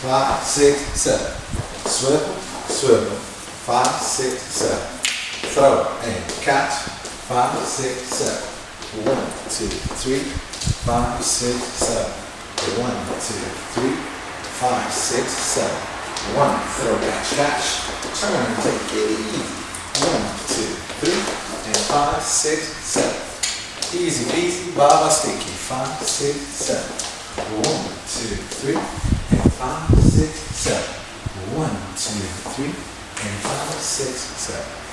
5, 6, 7. Swivel, swivel. 5, 6, 7. Throw and catch. 5, 6, 7. 1, 2, 3, 5, 6, 7. 1, 2, 3, 5, 6, 7. 1, throw, catch, catch. Turn, take it easy. 1, 2, 3, and 5, 6, 7. Easy peasy, baba sticky. 5, 6, 7. 1, 2, 3, and 5, 6, 7. 1, 2, 3, and 5, 6, 7.